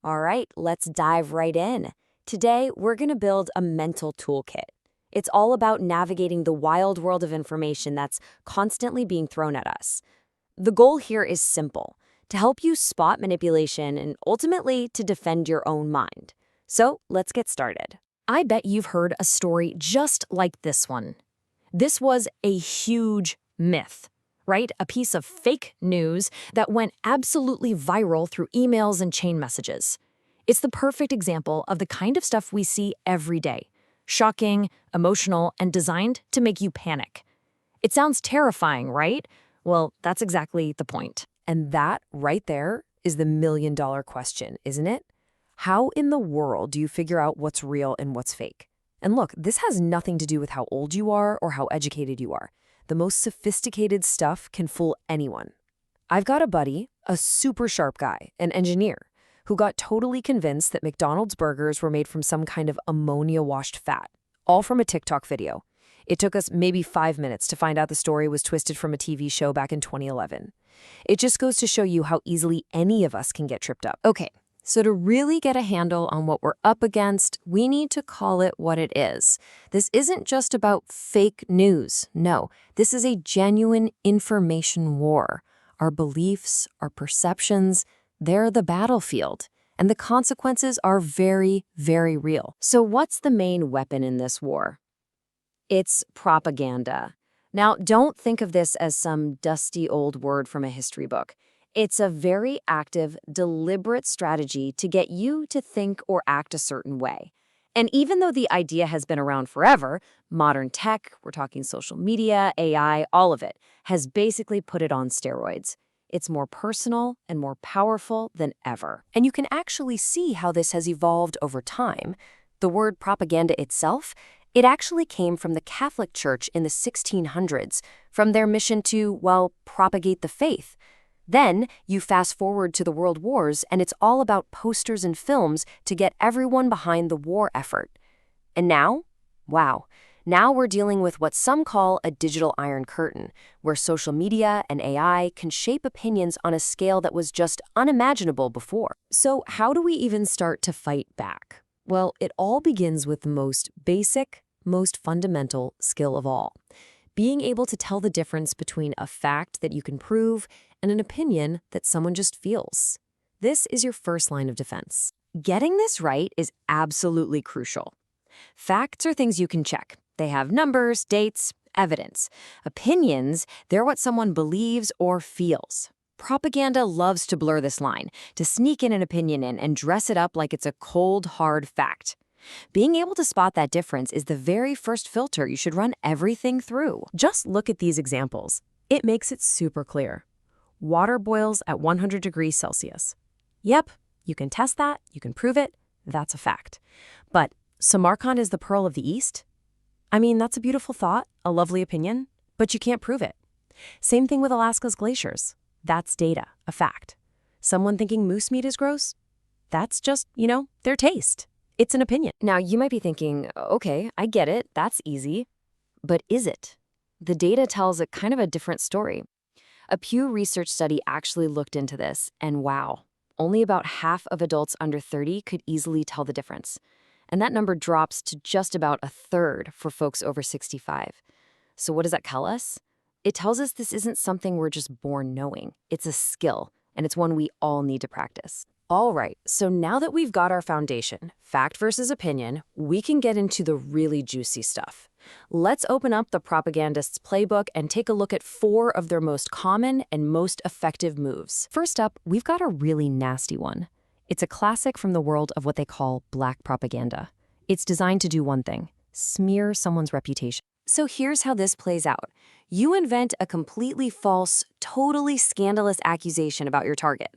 All right, let's dive right in. Today, we're going to build a mental toolkit. It's all about navigating the wild world of information that's constantly being thrown at us. The goal here is simple, to help you spot manipulation and ultimately to defend your own mind. So let's get started. I bet you've heard a story just like this one. This was a huge myth, right? A piece of fake news that went absolutely viral through emails and chain messages. It's the perfect example of the kind of stuff we see every day. Shocking, emotional, and designed to make you panic. It sounds terrifying, right? Well, that's exactly the point. And that right there is the million-dollar question, isn't it? How in the world do you figure out what's real and what's fake? And look, this has nothing to do with how old you are or how educated you are. The most sophisticated stuff can fool anyone. I've got a buddy, a super sharp guy, an engineer, who got totally convinced that McDonald's burgers were made from some kind of ammonia-washed fat, all from a TikTok video. It took us maybe 5 minutes to find out the story was twisted from a TV show back in 2011. It just goes to show you how easily any of us can get tripped up. Okay, so to really get a handle on what we're up against, we need to call it what it is. This isn't just about fake news. No, this is a genuine information war. Our beliefs, our perceptions, they're the battlefield. And the consequences are very, very real. So what's the main weapon in this war? It's propaganda. Now, don't think of this as some dusty old word from a history book. It's a very active, deliberate strategy to get you to think or act a certain way. And even though the idea has been around forever, modern tech, we're talking social media, AI, all of it, has basically put it on steroids. It's more personal and more powerful than ever. And you can actually see how this has evolved over time. The word propaganda itself, it actually came from the Catholic Church in the 1600s, from their mission to, well, propagate the faith. Then you fast forward to the World Wars, and it's all about posters and films to get everyone behind the war effort. And now, wow, now we're dealing with what some call a digital iron curtain, where social media and AI can shape opinions on a scale that was just unimaginable before. So how do we even start to fight back? Well, it all begins with the most basic, most fundamental skill of all. Being able to tell the difference between a fact that you can prove and an opinion that someone just feels. This is your first line of defense. Getting this right is absolutely crucial. Facts are things you can check. They have numbers, dates, evidence. Opinions, they're what someone believes or feels. Propaganda loves to blur this line, to sneak in an opinion in and dress it up like it's a cold, hard fact. Being able to spot that difference is the very first filter you should run everything through. Just look at these examples. It makes it super clear. Water boils at 100 degrees Celsius. Yep, you can test that, you can prove it, that's a fact. But Samarkand is the pearl of the East? I mean, that's a beautiful thought, a lovely opinion, but you can't prove it. Same thing with Alaska's glaciers. That's data, a fact. Someone thinking moose meat is gross? That's just, their taste. It's an opinion. Now, you might be thinking, okay, I get it, that's easy. But is it? The data tells a kind of a different story. A Pew Research study actually looked into this, and wow, only about half of adults under 30 could easily tell the difference. And that number drops to just about a third for folks over 65. So what does that tell us? It tells us this isn't something we're just born knowing. It's a skill, and it's one we all need to practice. All right, so now that we've got our foundation, fact versus opinion, we can get into the really juicy stuff. Let's open up the propagandist's playbook and take a look at 4 of their most common and most effective moves. First up, we've got a really nasty one. It's a classic from the world of what they call black propaganda. It's designed to do one thing: smear someone's reputation. So here's how this plays out. You invent a completely false, totally scandalous accusation about your target.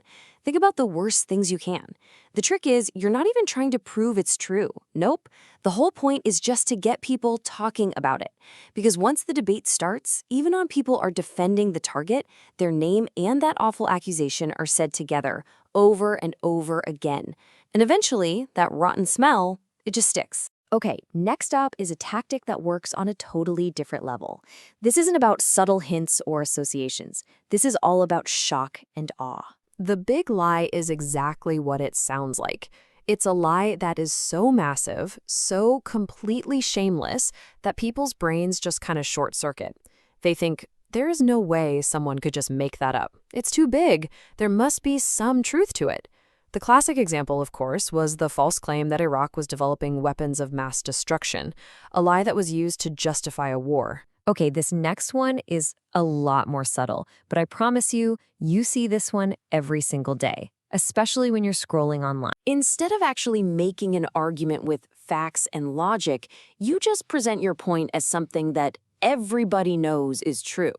Think about the worst things you can. The trick is, you're not even trying to prove it's true. Nope. The whole point is just to get people talking about it. Because once the debate starts, even when people are defending the target, their name and that awful accusation are said together, over and over again. And eventually, that rotten smell, it just sticks. Okay, next up is a tactic that works on a totally different level. This isn't about subtle hints or associations. This is all about shock and awe. The big lie is exactly what it sounds like. It's a lie that is so massive, so completely shameless, that people's brains just kind of short circuit. They think, there is no way someone could just make that up. It's too big. There must be some truth to it. The classic example, of course, was the false claim that Iraq was developing weapons of mass destruction, a lie that was used to justify a war. Okay, this next one is a lot more subtle, but I promise you, you see this one every single day, especially when you're scrolling online. Instead of actually making an argument with facts and logic, you just present your point as something that everybody knows is true.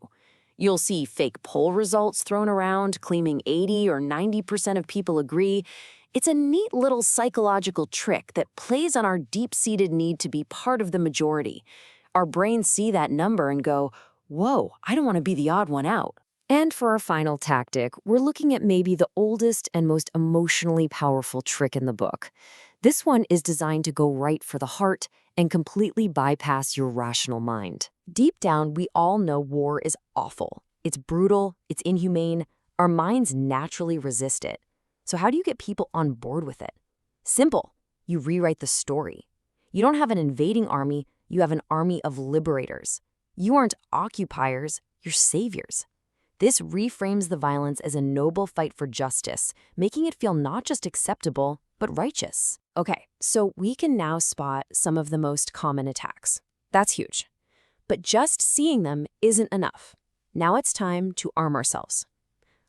You'll see fake poll results thrown around, claiming 80 or 90% of people agree. It's a neat little psychological trick that plays on our deep-seated need to be part of the majority. Our brains see that number and go, whoa, I don't want to be the odd one out. And for our final tactic, we're looking at maybe the oldest and most emotionally powerful trick in the book. This one is designed to go right for the heart and completely bypass your rational mind. Deep down, we all know war is awful. It's brutal, it's inhumane. Our minds naturally resist it. So how do you get people on board with it? Simple. You rewrite the story. You don't have an invading army, you have an army of liberators. You aren't occupiers, you're saviors. This reframes the violence as a noble fight for justice, making it feel not just acceptable, but righteous. Okay, so we can now spot some of the most common attacks. That's huge. But just seeing them isn't enough. Now it's time to arm ourselves.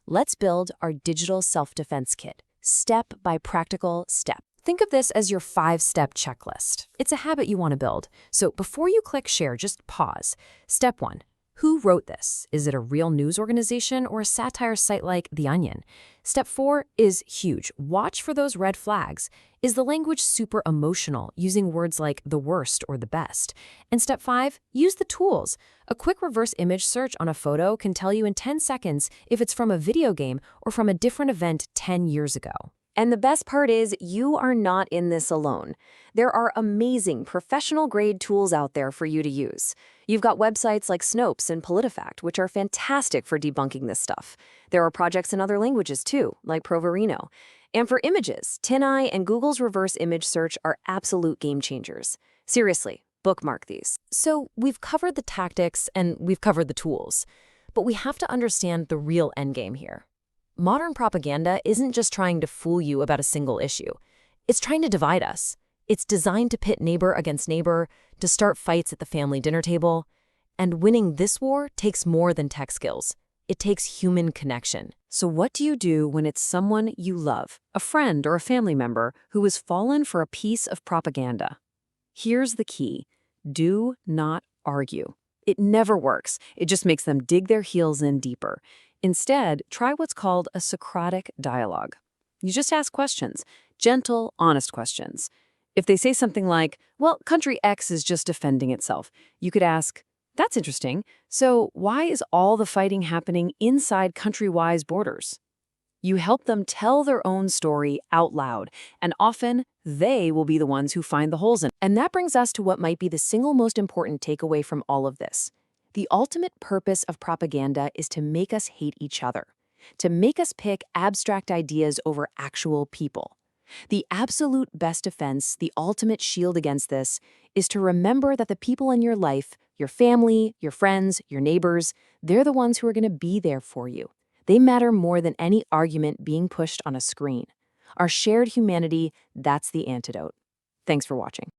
Let's build our digital self-defense kit, step by practical step. Think of this as your 5-step checklist. It's a habit you want to build. So before you click share, just pause. Step 1. Who wrote this? Is it a real news organization or a satire site like The Onion? Step 4 is huge. Watch for those red flags. Is the language super emotional, using words like the worst or the best? And step 5, use the tools. A quick reverse image search on a photo can tell you in 10 seconds if it's from a video game or from a different event 10 years ago. And the best part is, you are not in this alone. There are amazing professional-grade tools out there for you to use. You've got websites like Snopes and PolitiFact, which are fantastic for debunking this stuff. There are projects in other languages too, like Proverino. And for images, TinEye and Google's reverse image search are absolute game changers. Seriously, bookmark these. So we've covered the tactics and we've covered the tools, but we have to understand the real endgame here. Modern propaganda isn't just trying to fool you about a single issue. It's trying to divide us. It's designed to pit neighbor against neighbor, to start fights at the family dinner table. And winning this war takes more than tech skills. It takes human connection. So what do you do when it's someone you love, a friend or a family member, who has fallen for a piece of propaganda? Here's the key. Do not argue. It never works. It just makes them dig their heels in deeper. Instead, try what's called a Socratic dialogue. You just ask questions, gentle, honest questions. If they say something like, well, country X is just defending itself, you could ask, that's interesting. So why is all the fighting happening inside country Y's borders? You help them tell their own story out loud, and often they will be the ones who find the holes in it. And that brings us to what might be the single most important takeaway from all of this. The ultimate purpose of propaganda is to make us hate each other, to make us pick abstract ideas over actual people. The absolute best defense, the ultimate shield against this, is to remember that the people in your life, your family, your friends, your neighbors, they're the ones who are going to be there for you. They matter more than any argument being pushed on a screen. Our shared humanity, that's the antidote. Thanks for watching.